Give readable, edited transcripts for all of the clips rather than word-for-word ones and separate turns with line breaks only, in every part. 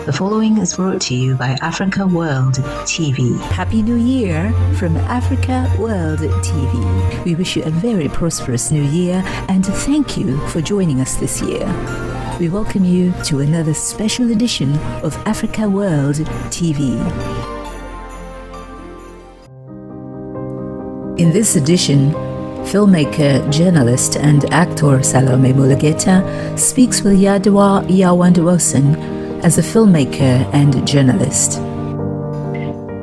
The following is brought to you by Africa World TV.
Happy New Year from Africa World TV. We wish you a very prosperous new year and thank you for joining us this year. We welcome you to another special edition of Africa World TV. In this edition, filmmaker, journalist and actor Salome Mulugeta speaks with Yadwa Yawandwossen as a filmmaker and journalist.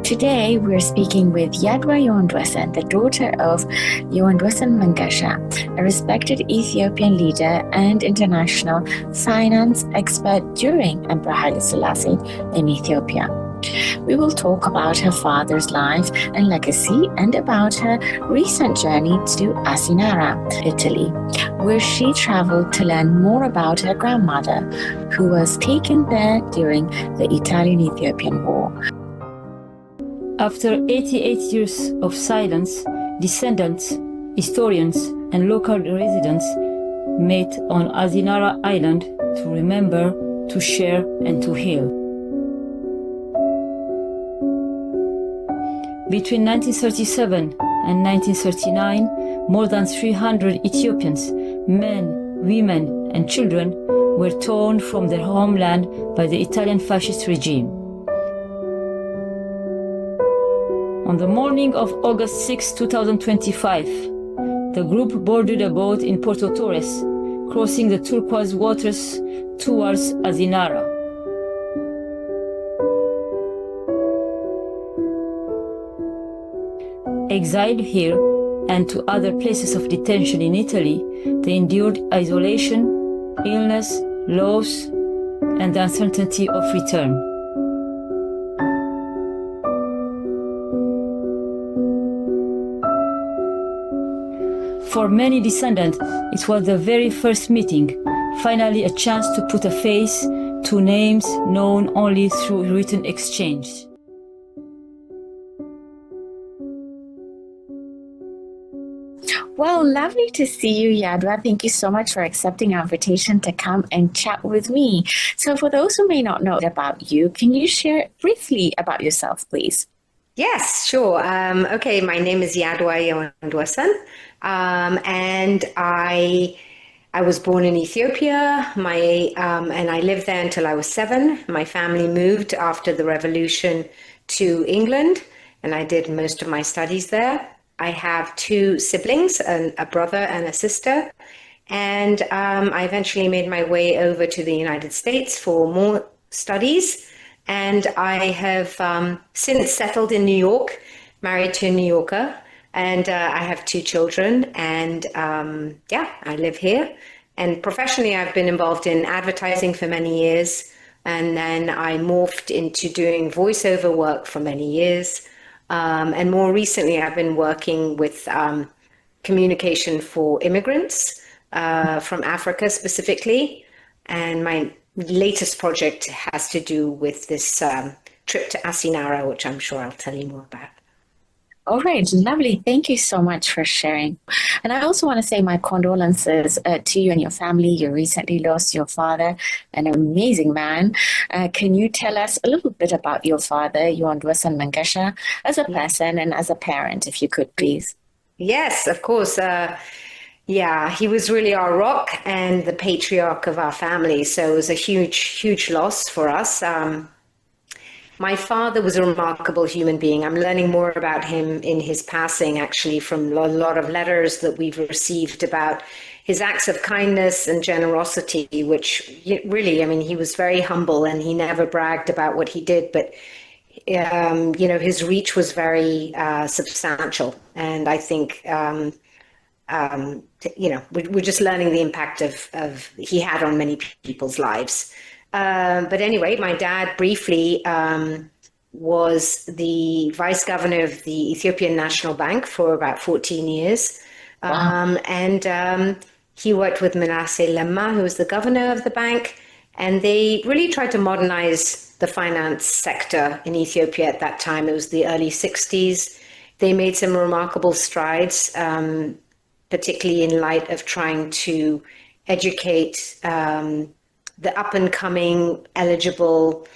Today we're speaking with Yadwa Yawandwossen, the daughter of Yawand-Wossen Mangasha, a respected Ethiopian leader and international finance expert during Emperor Haile Selassie in Ethiopia. We will talk about her father's life and legacy and about her recent journey to Asinara, Italy, where she traveled to learn more about her grandmother, who was taken there during the Italian-Ethiopian War.
After 88 years of silence, descendants, historians, and local residents met on Asinara Island to remember, to share, and to heal. Between 1937 and 1939, more than 300 Ethiopians, men, women, and children were torn from their homeland by the Italian fascist regime. On the morning of August 6, 2025, the group boarded a boat in Porto Torres, crossing the turquoise waters towards Asinara. Exiled here and to other places of detention in Italy, they endured isolation, illness, loss, and the uncertainty of return. For many descendants, it was the very first meeting, finally a chance to put a face to names known only through written exchange.
Well, lovely to see you, Yadwa. Thank you so much for accepting our invitation to come and chat with me. So for those who may not know about you, can you share briefly about yourself, please?
Yes, sure. Okay, my name is Yadwa Yawandwossen, and I was born in Ethiopia. And I lived there until I was 7. My family moved after the revolution to England, and I did most of my studies there. I have 2 siblings, a brother and a sister, and I eventually made my way over to the United States for more studies. And I have since settled in New York, married to a New Yorker, and I have 2 children, and I live here. And professionally, I've been involved in advertising for many years, and then I morphed into doing voiceover work for many years. And more recently, I've been working with communication for immigrants from Africa specifically, and my latest project has to do with this trip to Asinara, which I'm sure I'll tell you more about.
All right, lovely. Thank you so much for sharing. And I also want to say my condolences to you and your family. You recently lost your father, an amazing man. Can you tell us a little bit about your father, Yawand-Wossen Mangasha, as a person and as a parent, if you could, please?
Yes, of course. He was really our rock and the patriarch of our family. So it was a huge, huge loss for us. My father was a remarkable human being. I'm learning more about him in his passing, actually, from a lot of letters that we've received about his acts of kindness and generosity, which really, I mean, he was very humble and he never bragged about what he did, but his reach was very substantial. And I think we're just learning the impact of he had on many people's lives. But anyway, my dad briefly was the vice governor of the Ethiopian National Bank for about 14 years.
Wow.
And he worked with Manasseh Lemma, who was the governor of the bank. And they really tried to modernize the finance sector in Ethiopia at that time. It was the early 60s. They made some remarkable strides, particularly in light of trying to educate the up-and-coming eligible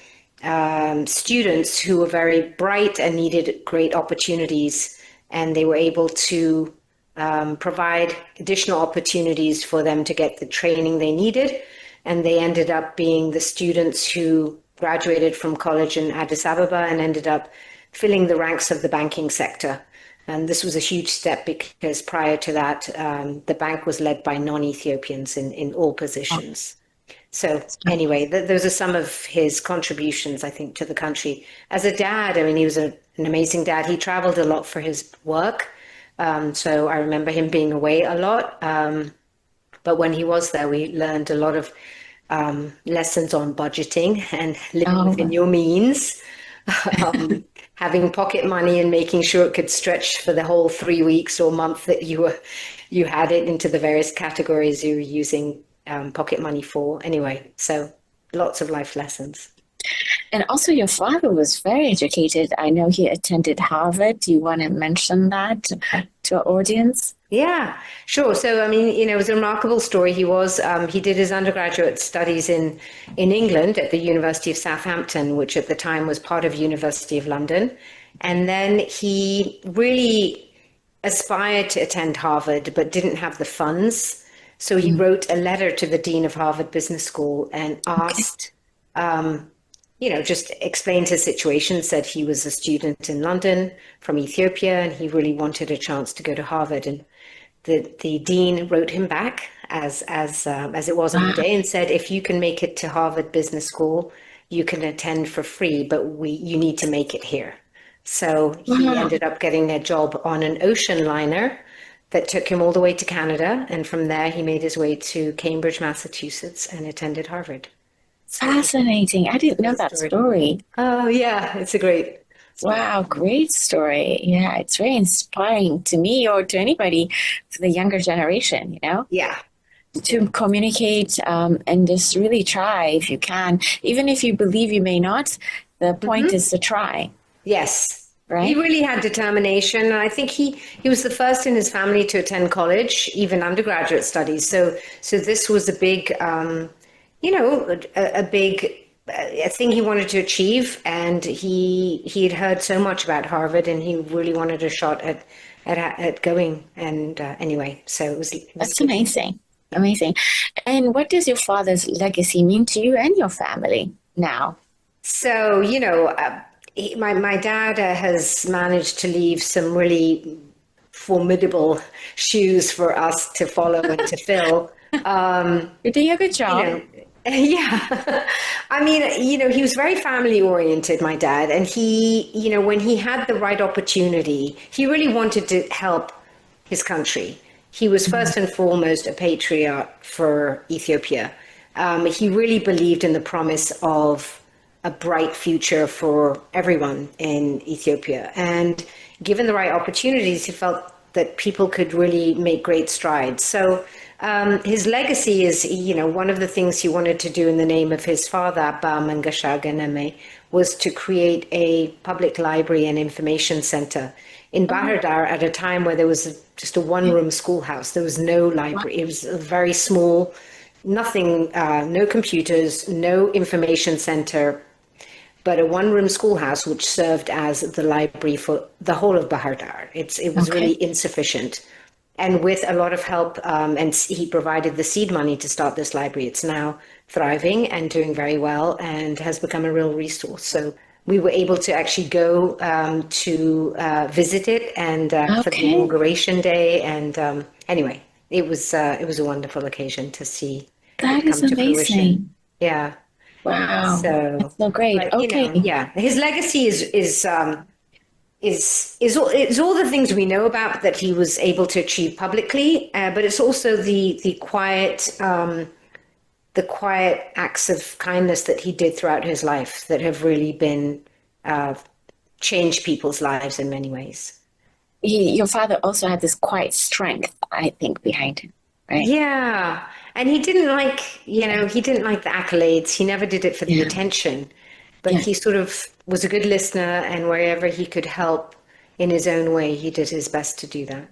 students who were very bright and needed great opportunities, and they were able to provide additional opportunities for them to get the training they needed. And they ended up being the students who graduated from college in Addis Ababa and ended up filling the ranks of the banking sector. And this was a huge step because prior to that, the bank was led by non-Ethiopians in all positions. So anyway, those are some of his contributions, I think, to the country. As a dad, I mean, he was an amazing dad. He traveled a lot for his work. So I remember him being away a lot. But when he was there, we learned a lot of lessons on budgeting and living within your means, having pocket money and making sure it could stretch for the whole 3 weeks or month that you had it into the various categories you were using pocket money for. Anyway, so lots of life lessons.
And also your father was very educated. I know he attended Harvard. Do you want to mention that to our audience?
Yeah, sure. So, I mean, it was a remarkable story. He did his undergraduate studies in England at the University of Southampton, which at the time was part of University of London. And then he really aspired to attend Harvard, but didn't have the funds. So he wrote a letter to the dean of Harvard Business School and asked, just explained his situation, said he was a student in London from Ethiopia, and he really wanted a chance to go to Harvard. And the dean wrote him back as it was on the day and said, if you can make it to Harvard Business School, you can attend for free, but you need to make it here. So he ended up getting a job on an ocean liner that took him all the way to Canada. And from there, he made his way to Cambridge, Massachusetts, and attended Harvard.
Fascinating. I didn't know that story.
Oh, yeah. It's a great story.
Wow, great story. Yeah, it's very inspiring to me or to anybody, to the younger generation,
Yeah.
to communicate and just really try if you can. Even if you believe you may not, the point is to try.
Yes.
Right.
He really had determination. And I think he was the first in his family to attend college, even undergraduate studies. So this was a big, a thing he wanted to achieve. And he had heard so much about Harvard, and he really wanted a shot at going. And anyway, so it was
That's amazing. Amazing. And what does your father's legacy mean to you and your family now?
So, my dad has managed to leave some really formidable shoes for us to follow and to fill.
You're doing a good job.
Yeah. I mean, he was very family oriented, my dad. And he, when he had the right opportunity, he really wanted to help his country. He was first and foremost a patriot for Ethiopia. He really believed in the promise of a bright future for everyone in Ethiopia. And given the right opportunities, he felt that people could really make great strides. So his legacy is, one of the things he wanted to do in the name of his father, Abba Mangasha Ganame, was to create a public library and information center in Bahir Dar at a time where there was just a one-room schoolhouse. There was no library. It was a very small, nothing, no computers, no information center, but a one-room schoolhouse which served as the library for the whole of Bahir Dar. It was really insufficient. And with a lot of help, and he provided the seed money to start this library. It's now thriving and doing very well and has become a real resource. So we were able to actually go to visit it and for the inauguration day. And anyway, it was a wonderful occasion to see
that
it come
is
to
amazing.
fruition. Yeah.
Wow. That's so great.
But,
Okay.
His legacy is all the things we know about that he was able to achieve publicly, but it's also the quiet acts of kindness that he did throughout his life that have really been changed people's lives in many ways.
Your father also had this quiet strength, I think, behind him, right?
Yeah. And he didn't like the accolades. He never did it for the attention, but he sort of was a good listener, and wherever he could help in his own way, he did his best to do that.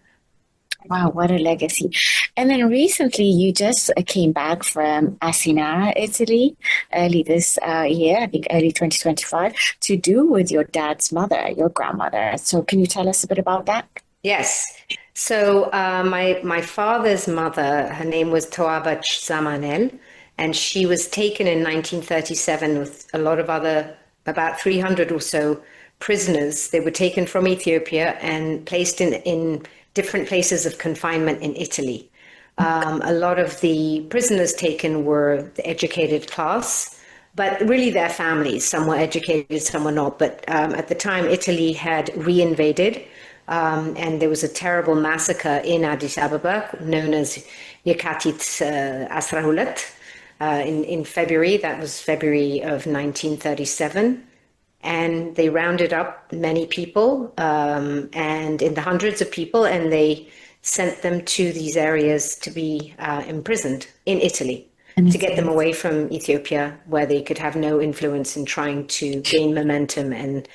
Wow, what a legacy. And then recently you just came back from Asinara, Italy, early this year, I think early 2025, to do with your dad's mother, your grandmother. So can you tell us a bit about that?
Yes. So my father's mother, her name was Tewabetch Zeamanuael, and she was taken in 1937 with a lot of other, about 300 or so prisoners. They were taken from Ethiopia and placed in different places of confinement in Italy. A lot of the prisoners taken were the educated class, but really their families. Some were educated, some were not. But at the time, Italy had reinvaded, and there was a terrible massacre in Addis Ababa known as Yekatit Asrahulet in February. That was February of 1937. And they rounded up many people, and in the hundreds of people, and they sent them to these areas to be imprisoned in Italy, to get them away from Ethiopia, where they could have no influence in trying to gain momentum and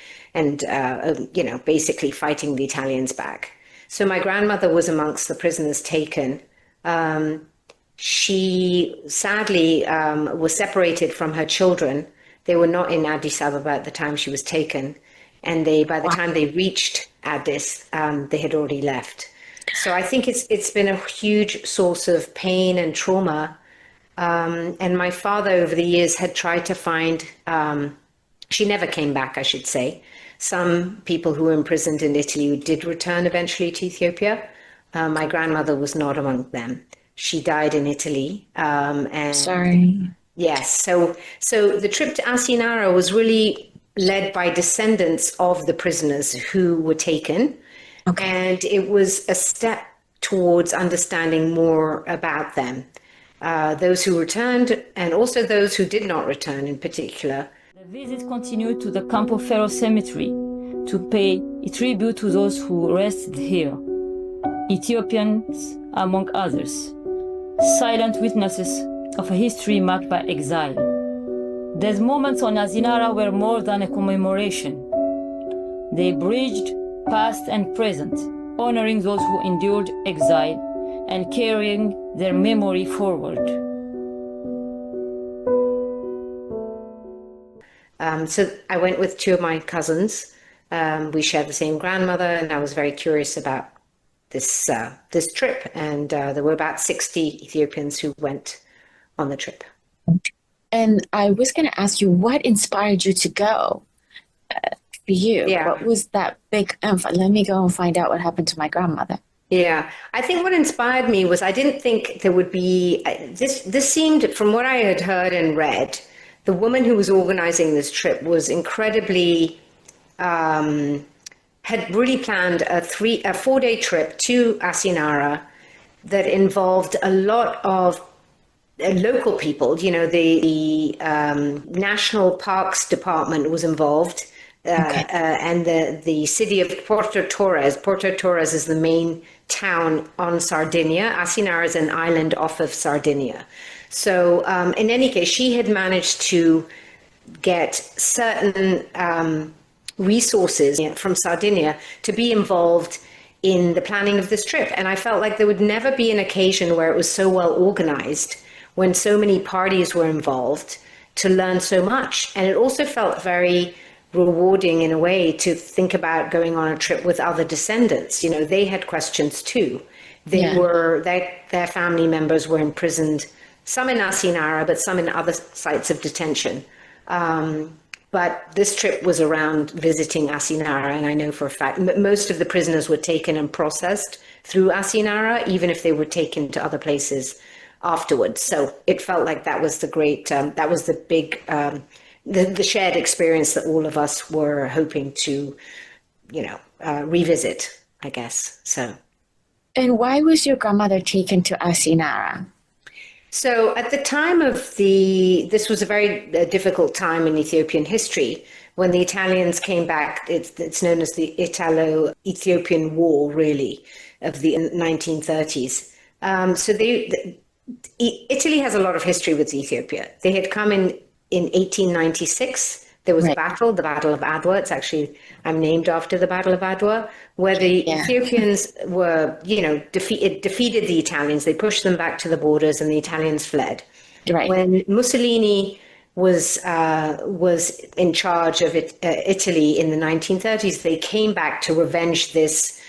basically fighting the Italians back. So my grandmother was amongst the prisoners taken. She sadly was separated from her children. They were not in Addis Ababa at the time she was taken, and by the time they reached Addis, they had already left. So I think it's been a huge source of pain and trauma. And my father, over the years, had tried to find. She never came back, I should say. Some people who were imprisoned in Italy did return eventually to Ethiopia. My grandmother was not among them. She died in Italy. And
Sorry.
yes, so the trip to Asinara was really led by descendants of the prisoners who were taken. Okay. And it was a step towards understanding more about them. Those who returned and also those who did not return in particular.
The visit continued to the Campo Ferro cemetery to pay tribute to those who rested here, Ethiopians among others, silent witnesses of a history marked by exile. These moments on Asinara were more than a commemoration. They bridged past and present, honoring those who endured exile and carrying their memory forward.
So I went with two of my cousins. We shared the same grandmother, and I was very curious about this trip. And there were about 60 Ethiopians who went on the trip.
And I was going to ask you, what inspired you to go? For you,
yeah.
What was that big let me go and find out what happened to my grandmother.
Yeah, I think what inspired me was I didn't think there would be this seemed, from what I had heard and read, the woman who was organizing this trip was incredibly had really planned a 4-day trip to Asinara that involved a lot of local people. You know, the National Parks Department was involved. And the city of Porto Torres. Porto Torres is the main town on Sardinia. Asinara is an island off of Sardinia. So in any case, she had managed to get certain resources from Sardinia to be involved in the planning of this trip. And I felt like there would never be an occasion where it was so well organized, when so many parties were involved, to learn so much. And it also felt very rewarding in a way to think about going on a trip with other descendants. You know, they had questions too. Their family members were imprisoned, some in Asinara, but some in other sites of detention. But this trip was around visiting Asinara, and I know for a fact most of the prisoners were taken and processed through Asinara, even if they were taken to other places afterwards. So it felt like that was the big the shared experience that all of us were hoping to, revisit, I guess. So.
And why was your grandmother taken to Asinara?
So at the time this was a very difficult time in Ethiopian history. When the Italians came back, it's known as the Italo-Ethiopian War, really, of the 1930s. Italy has a lot of history with Ethiopia. They had come in 1896. There was a
Right.
battle, the Battle of Adwa. It's actually, I'm named after the Battle of Adwa, where the
Yeah.
Ethiopians were, defeated the Italians. They pushed them back to the borders and the Italians fled.
Right.
When Mussolini was in charge of Italy in the 1930s, they came back to revenge this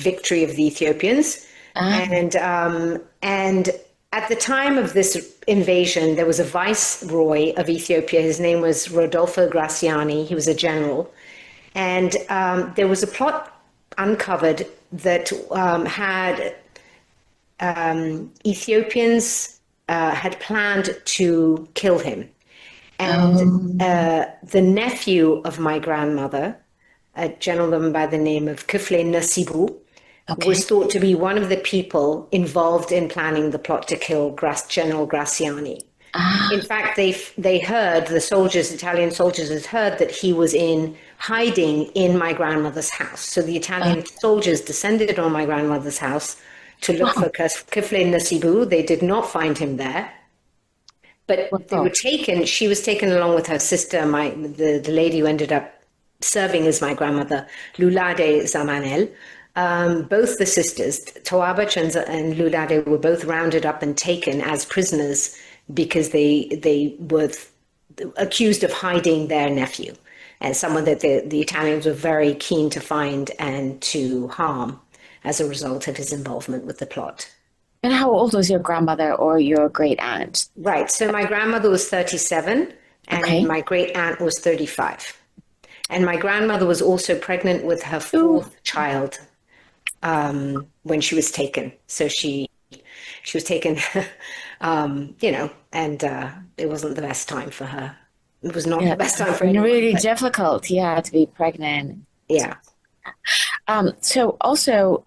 victory of the Ethiopians. And at the time of this invasion, there was a viceroy of Ethiopia. His name was Rodolfo Graziani. He was a general. And there was a plot uncovered that had Ethiopians had planned to kill him. And the nephew of my grandmother, a gentleman by the name of Kufle Nasibu, was thought to be one of the people involved in planning the plot to kill General Graziani. In fact, they heard, Italian soldiers had heard that he was in hiding in my grandmother's house. So the Italian soldiers descended on my grandmother's house to look for Kufle Nasibu. They did not find him there. But she was taken along with her sister, the lady who ended up serving as my grandmother, Salome Mulugeta. Both the sisters, Tewabetch and Lulade, were both rounded up and taken as prisoners because they were accused of hiding their nephew, and someone that the Italians were very keen to find and to harm as a result of his involvement with the plot.
And how old was your grandmother or your great aunt?
Right. So my grandmother was 37 and my great aunt was 35. And my grandmother was also pregnant with her fourth child when she was taken. So she was taken, and it wasn't the best time for her. It was not the best time for anyone.
Really difficult, to be pregnant.
Yeah.
So also,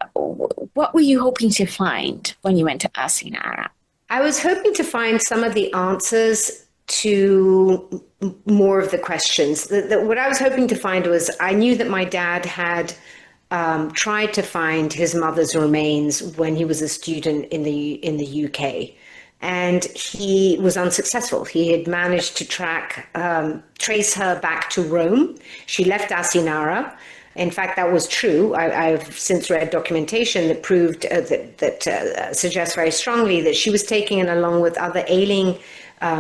what were you hoping to find when you went to Asinara?
I was hoping to find some of the answers to more of the questions. What I was hoping to find was, I knew that my dad had tried to find his mother's remains when he was a student in the UK, and he was unsuccessful. He had managed to trace her back to Rome. She left Asinara. In fact, that was true. I've since read documentation that proved that suggests very strongly that she was taken along with other ailing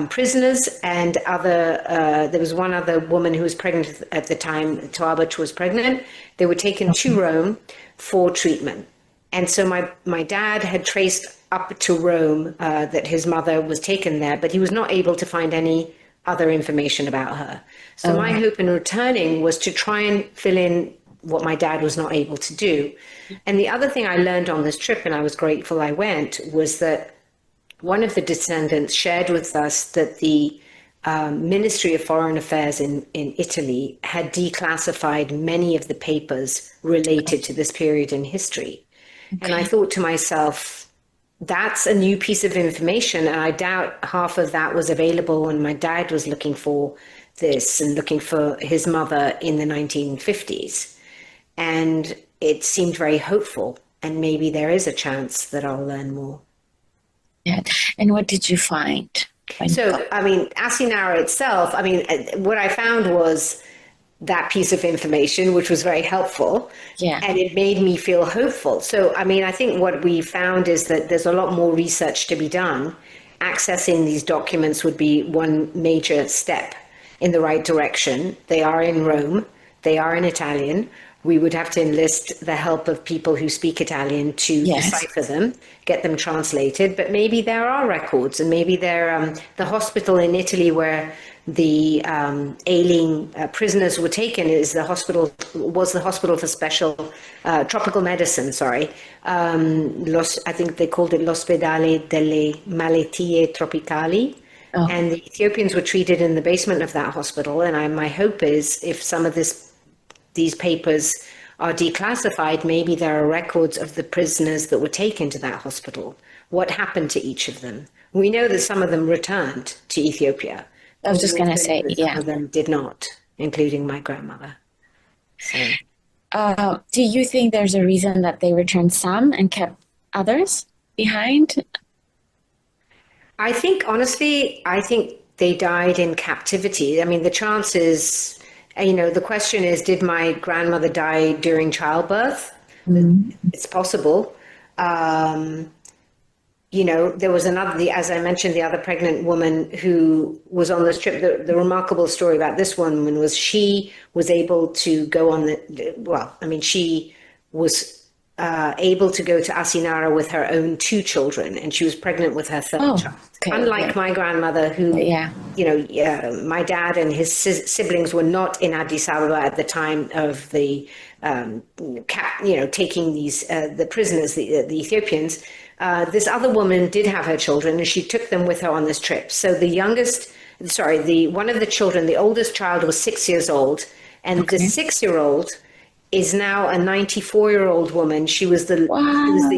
prisoners and there was one other woman who was pregnant at the time. Tewabetch was pregnant. They were taken to Rome for treatment. And so my dad had traced up to Rome that his mother was taken there, but he was not able to find any other information about her. So my hope in returning was to try and fill in what my dad was not able to do. And the other thing I learned on this trip, and I was grateful I went, was that one of the descendants shared with us that the Ministry of Foreign Affairs in Italy had declassified many of the papers related to this period in history. And I thought to myself, that's a new piece of information, and I doubt half of that was available when my dad was looking for this and looking for his mother in the 1950s. And it seemed very hopeful, and maybe there is a chance that I'll learn more.
Yeah. And what did you find?
So, Asinara itself, what I found was that piece of information, which was very helpful. Yeah. And it made me feel hopeful. So, I think what we found is that there's a lot more research to be done. Accessing these documents would be one major step in the right direction. They are in Rome. They are in Italian. We would have to enlist the help of people who speak Italian to decipher them, get them translated. But maybe there are records, and maybe the hospital in Italy where the ailing prisoners were taken was the hospital for special tropical medicine. I think they called it l'ospedale delle malattie tropicali. Oh. And the Ethiopians were treated in the basement of that hospital. And my hope is, if some of these papers are declassified, maybe there are records of the prisoners that were taken to that hospital. What happened to each of them? We know that some of them returned to Ethiopia.
I was just going to say,
some of them did not, including my grandmother. So,
do you think there's a reason that they returned some and kept others behind?
I think, honestly, they died in captivity. I mean, the chances, the question is, did my grandmother die during childbirth? It's possible. There was as I mentioned, the other pregnant woman who was on this trip. The remarkable story about this woman was she was able to go on she was able to go to Asinara with her own 2 children, and she was pregnant with her 3rd child.
Okay,
Unlike my grandmother, who, my dad and his siblings were not in Addis Ababa at the time of the, taking the prisoners, the Ethiopians. This other woman did have her children, and she took them with her on this trip. So one of the children, the oldest child, was 6 years old, and the 6-year-old is now a 94-year-old woman. She was the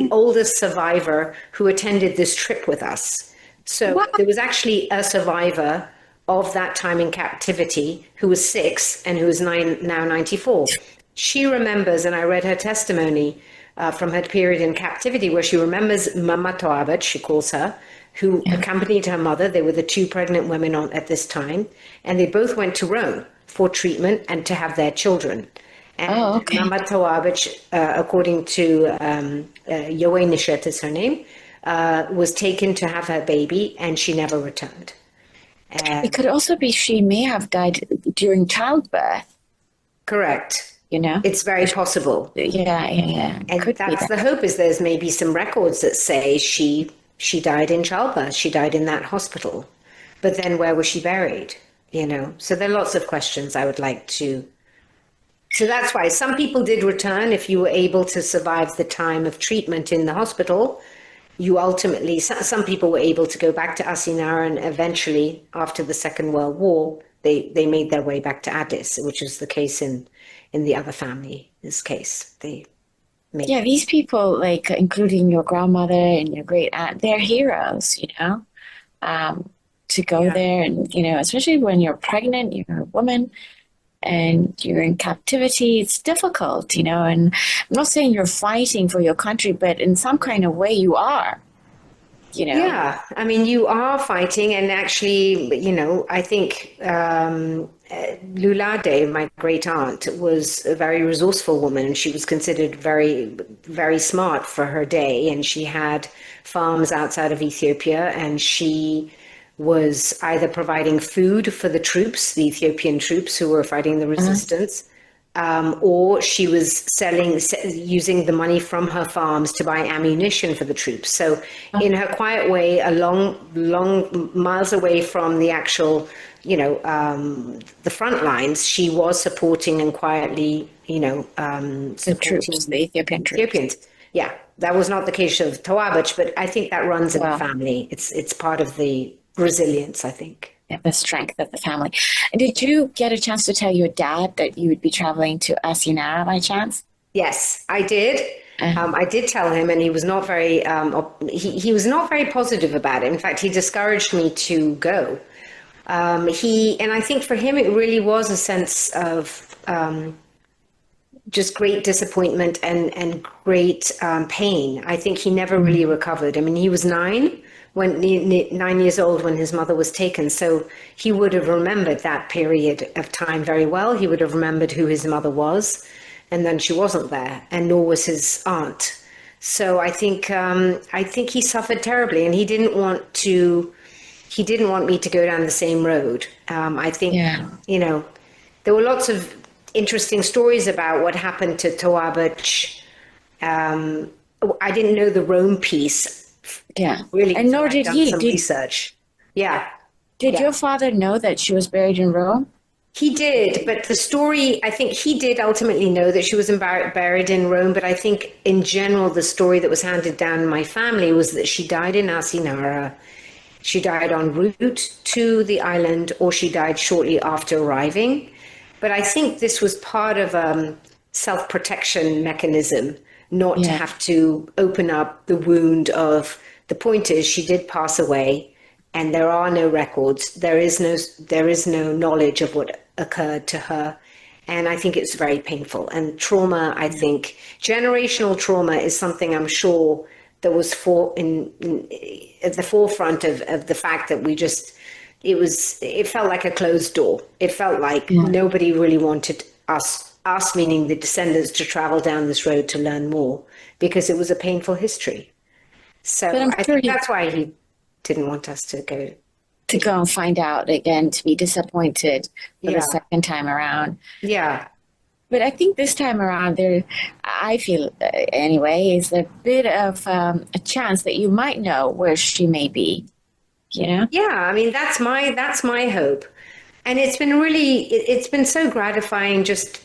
oldest survivor who attended this trip with us. So there was actually a survivor of that time in captivity who was 6 and who is now 94. She remembers, and I read her testimony from her period in captivity, where she remembers Mama Tewabetch, she calls her, who accompanied her mother. They were the 2 pregnant women at this time, and they both went to Rome for treatment and to have their children. And Mama Tewabetch, according to Yawand is her name, was taken to have her baby, and she never returned.
It could also be she may have died during childbirth.
Correct.
It's
very possible.
Yeah.
And that's the hope, is there's maybe some records that say she died in childbirth. She died in that hospital. But then where was she buried? So there are lots of questions I would like to. So that's why some people did return. If you were able to survive the time of treatment in the hospital, you ultimately, some people were able to go back to Asinara, and eventually, after the Second World War, they made their way back to Addis, which was the case in the other family's case.
These people, like including your grandmother and your great aunt, they're heroes, to go there, and especially when you're pregnant, you're a woman, and you're in captivity, it's difficult, and I'm not saying you're fighting for your country, but in some kind of way you are,
Yeah, I mean, you are fighting, and actually, I think Lulade, my great aunt, was a very resourceful woman, and she was considered very, very smart for her day, and she had farms outside of Ethiopia, and she was either providing food for the troops, the Ethiopian troops who were fighting the resistance, or she was using the money from her farms to buy ammunition for the troops. So in her quiet way, long miles away from the actual, the front lines, she was supporting and quietly,
the troops, the Ethiopians.
Yeah, that was not the case of Tewabetch, but I think that runs in the family. It's part of the resilience, I think.
Yeah, the strength of the family. And did you get a chance to tell your dad that you would be traveling to Asinara by chance?
Yes, I did. I did tell him, and he was not very he was not very positive about it. In fact, he discouraged me to go. And I think for him it really was a sense of just great disappointment and great pain. I think he never really recovered. I mean, he was 9 years old when his mother was taken. So he would have remembered that period of time very well. He would have remembered who his mother was, and then she wasn't there, and nor was his aunt. So I think he suffered terribly, and he didn't want me to go down the same road. I think, there were lots of interesting stories about what happened to Tewabetch. I didn't know the Rome piece.
Yeah,
really,
and nor did he.
Research. Yeah.
Did your father know that she was buried in Rome?
He did, but the story, I think he did ultimately know that she was buried in Rome, but I think in general the story that was handed down in my family was that she died in Asinara. She died en route to the island, or she died shortly after arriving. But I think this was part of a self-protection mechanism, not to have to open up the wound of. The point is, she did pass away, and there are no records. There is no knowledge of what occurred to her, and I think it's very painful. And trauma, I think, generational trauma is something I'm sure that was at the forefront of the fact that we just, it felt like a closed door. It felt like nobody really wanted us meaning the descendants, to travel down this road to learn more, because it was a painful history. So I think that's why he didn't want us to go
and find out again, to be disappointed for the second time around.
Yeah.
But I think this time around, I feel anyway, is a bit of a chance that you might know where she may be. Yeah,
I mean, that's my hope. And it's been so gratifying just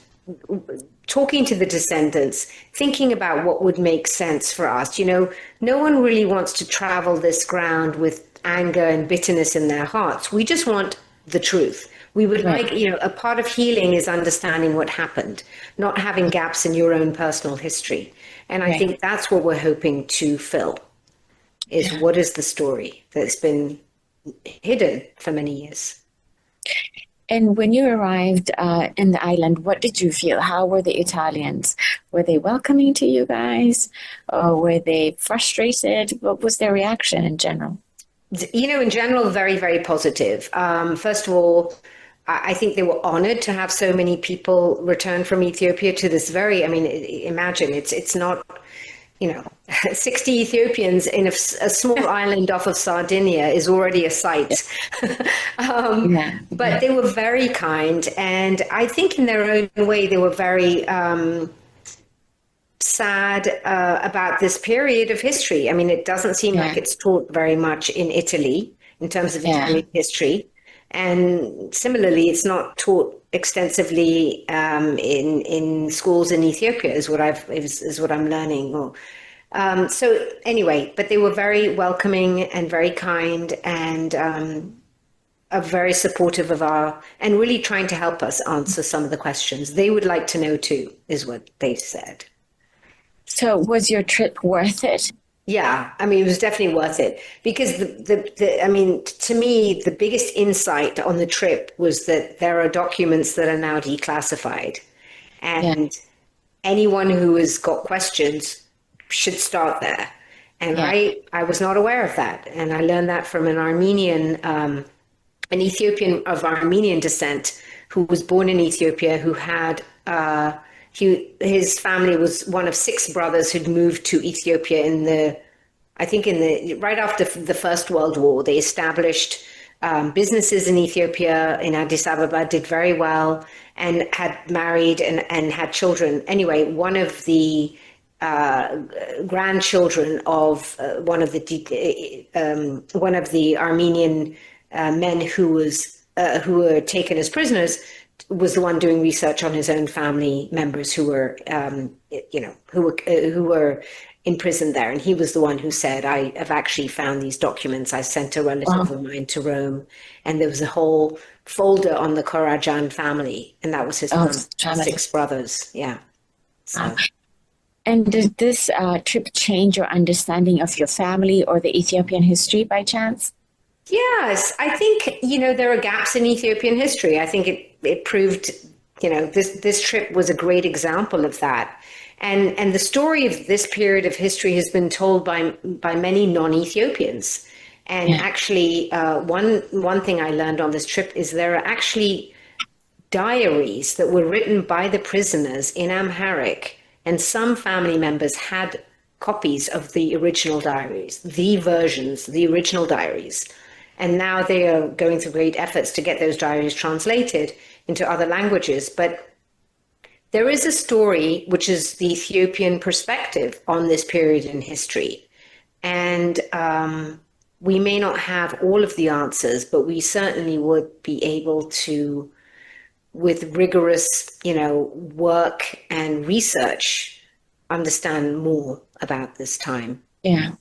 talking to the descendants, thinking about what would make sense for us. No one really wants to travel this ground with anger and bitterness in their hearts. We just want the truth. We would like, a part of healing is understanding what happened, not having gaps in your own personal history. And I think that's what we're hoping to fill, is what is the story that's been hidden for many years.
And when you arrived in the island, what did you feel? How were the Italians? Were they welcoming to you guys? Or were they frustrated? What was their reaction in general?
In general, very, very positive. First of all, I think they were honored to have so many people return from Ethiopia to this imagine it's not, 60 Ethiopians in a small island off of Sardinia is already a sight. But they were very kind. And I think in their own way, they were very sad about this period of history. I mean, it doesn't seem like it's taught very much in Italy in terms of Italian history. And similarly, it's not taught extensively in schools in Ethiopia, is what I'm learning. So anyway, but they were very welcoming and very kind, and are very supportive of and really trying to help us answer some of the questions they would like to know too, is what they said.
So was your trip worth it?
Yeah, I mean, it was definitely worth it, because to me, the biggest insight on the trip was that there are documents that are now declassified, and anyone who has got questions should start there. And I was not aware of that. And I learned that from an Ethiopian of Armenian descent who was born in Ethiopia, who had, his family was one of 6 brothers who'd moved to Ethiopia right after the First World War. They established businesses in Ethiopia, in Addis Ababa, did very well, and had married and had children. Anyway, one of the grandchildren of one of the Armenian men who were taken as prisoners was the one doing research on his own family members who were in prison there. And he was the one who said, I have actually found these documents. I sent a relative of mine to Rome, and there was a whole folder on the Karajan family, and that was his 6 brothers. Yeah. So.
And did this trip change your understanding of your family or the Ethiopian history by chance?
Yes, I think, there are gaps in Ethiopian history. I think it proved, this trip was a great example of that. And the story of this period of history has been told by many non-Ethiopians. And actually, one thing I learned on this trip is there are actually diaries that were written by the prisoners in Amharic, and some family members had copies of the original diaries, the original diaries. And now they are going through great efforts to get those diaries translated into other languages. But there is a story which is the Ethiopian perspective on this period in history. And we may not have all of the answers, but we certainly would be able to, with rigorous, work and research, understand more about this time.
Yeah.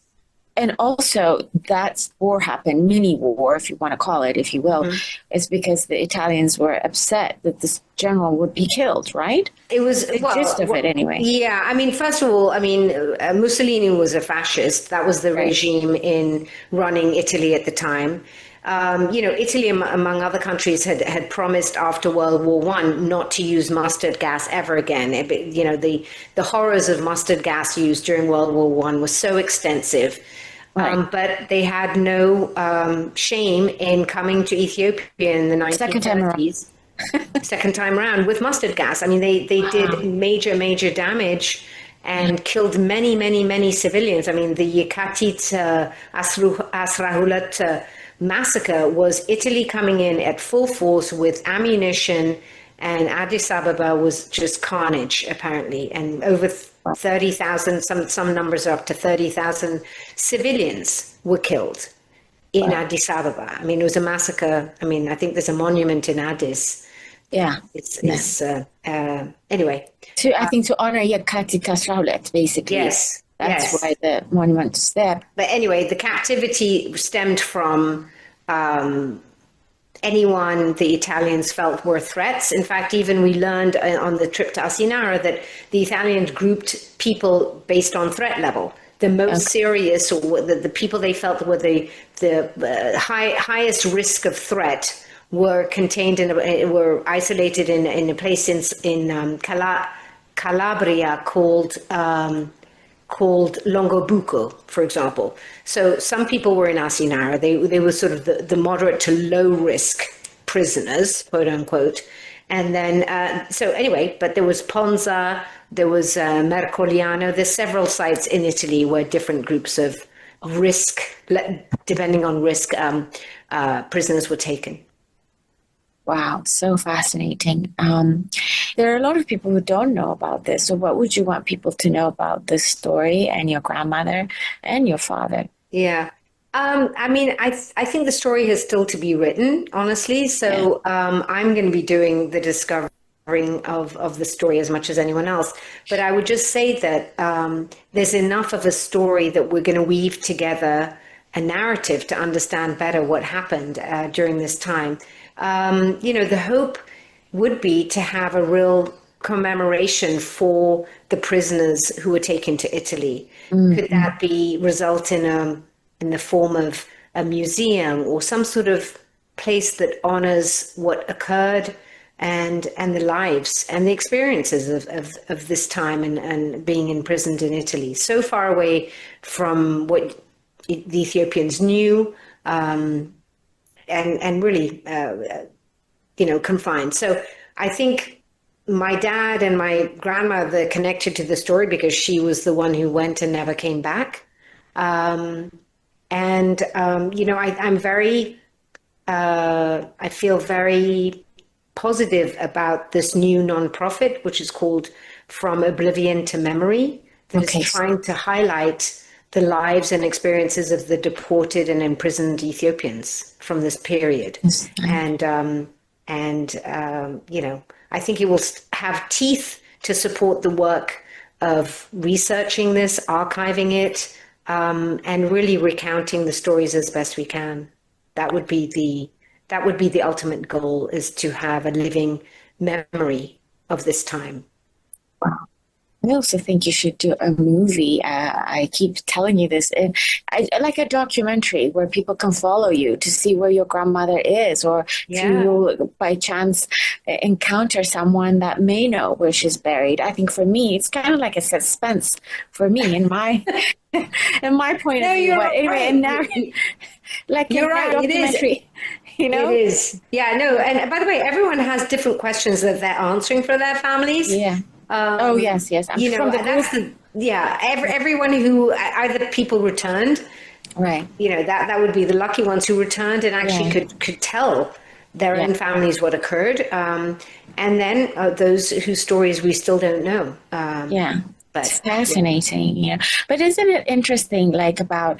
And also that war happened, mini war, if you want to call it, if you will, is because the Italians were upset that this general would be killed, right?
It was
the gist of it anyway.
Yeah, I mean, first of all, Mussolini was a fascist. That was the regime in running Italy at the time. Italy, among other countries, had promised after World War I not to use mustard gas ever again. The horrors of mustard gas use during World War I was so extensive.
Right.
But they had no shame in coming to Ethiopia in the 1930s. Second time around with mustard gas. I mean, they did major damage and killed many civilians. I mean, the Yekatit Asrahulat massacre was Italy coming in at full force with ammunition, and Addis Ababa was just carnage, apparently. And over 30,000, some numbers are up to 30,000 civilians were killed in Addis Ababa. I mean, it was a massacre. I mean, I think there's a monument in Addis.
Yeah.
Anyway.
I think to honor Yekati Kasraulet, basically.
Yes.
That's why the monument is there.
But anyway, the captivity stemmed from anyone the Italians felt were threats. In fact, even we learned on the trip to Asinara that the Italians grouped people based on threat level. The most serious, or the people they felt were the highest risk of threat were contained were isolated in a place in Calabria called Longobuco, for example. So some people were in Asinara. They were sort of the moderate to low risk prisoners, quote unquote. And then, so anyway, but there was Ponza, there was Mercoliano. There's several sites in Italy where different groups of risk, depending on risk, prisoners were taken.
Wow, so fascinating. There are a lot of people who don't know about this. So what would you want people to know about this story and your grandmother and your father?
Yeah. I mean, I think the story has still to be written, honestly. So I'm going to be doing the discovering of the story as much as anyone else. But I would just say that there's enough of a story that we're going to weave together a narrative to understand better what happened during this time. The hope would be to have a real commemoration for the prisoners who were taken to Italy. Mm-hmm. Could that result in the form of a museum or some sort of place that honors what occurred and the lives and the experiences of this time and being imprisoned in Italy, so far away from what the Ethiopians knew, and really, confined. So I think my dad and my grandmother connected to the story because she was the one who went and never came back. I'm very, I feel very positive about this new nonprofit, which is called From Oblivion to Memory, that is trying to highlight the lives and experiences of the deported and imprisoned Ethiopians from this period. Yes. And I think it will have teeth to support the work of researching this, archiving it, and really recounting the stories as best we can. That would be the ultimate goal, is to have a living memory of this time.
Wow. I also think you should do a movie. I keep telling you this, like a documentary where people can follow you to see where your grandmother is, or to by chance encounter someone that may know where she's buried. I think for me, it's kind of like a suspense for me in my in my point of view. But anyway, and now, like you're right, documentary. It
is. Yeah, no. And by the way, everyone has different questions that they're answering for their families.
Yeah. Yes.
Everyone who either people returned,
right?
That would be the lucky ones who returned and actually could tell their own families what occurred, and then those whose stories we still don't know.
But it's fascinating. But isn't it interesting, like about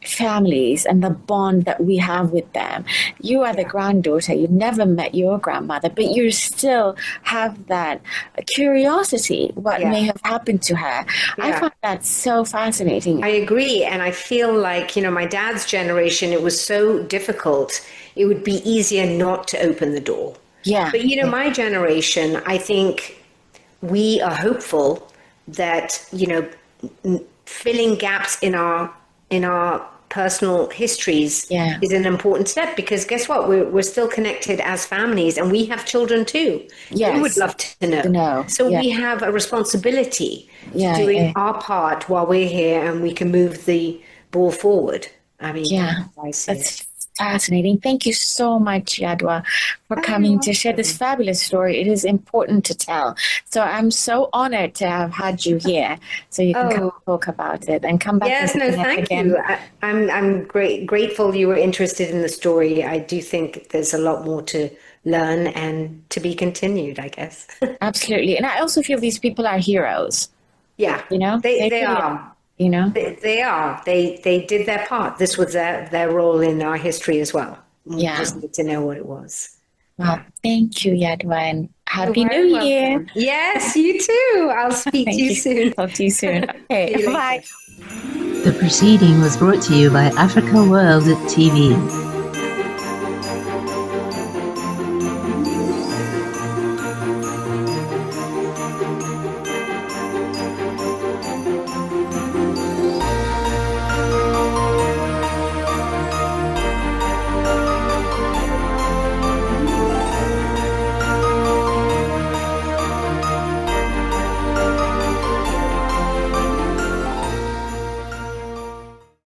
families and the bond that we have with them? You are the granddaughter, you've never met your grandmother, but you still have that curiosity what may have happened to her. I find that so fascinating.
I agree, and I feel like my dad's generation, it was so difficult, it would be easier not to open the door. But my generation, I think we are hopeful that filling gaps in our personal histories is an important step, because guess what? We're still connected as families, and we have children too. Yes. We would love to know. So we have a responsibility to doing our part while we're here, and we can move the brought forward. I mean,
Yeah,
I see
that's fascinating. Thank you so much, Yadwa, for coming to share this fabulous story. It is important to tell. So I'm so honored to have had you here, so you can come
Oh.
talk about it and come back.
Yes, no, thank you. I'm grateful you were interested in the story. I do think there's a lot more to learn and to be continued, I guess.
Absolutely. And I also feel these people are heroes.
Yeah,
You know,
they
really
are.
You know,
They are. They did their part. This was their role in our history as well. We
Yeah.
just need to know what it was.
Well, thank you, Yadwa, and Happy
You're
New
very
Year.
welcome. Yes, you too. I'll speak to
Thank
you
you.
soon.
Talk to you soon. Okay,
See you
bye.
later.
The proceeding was brought to you by Africa World TV.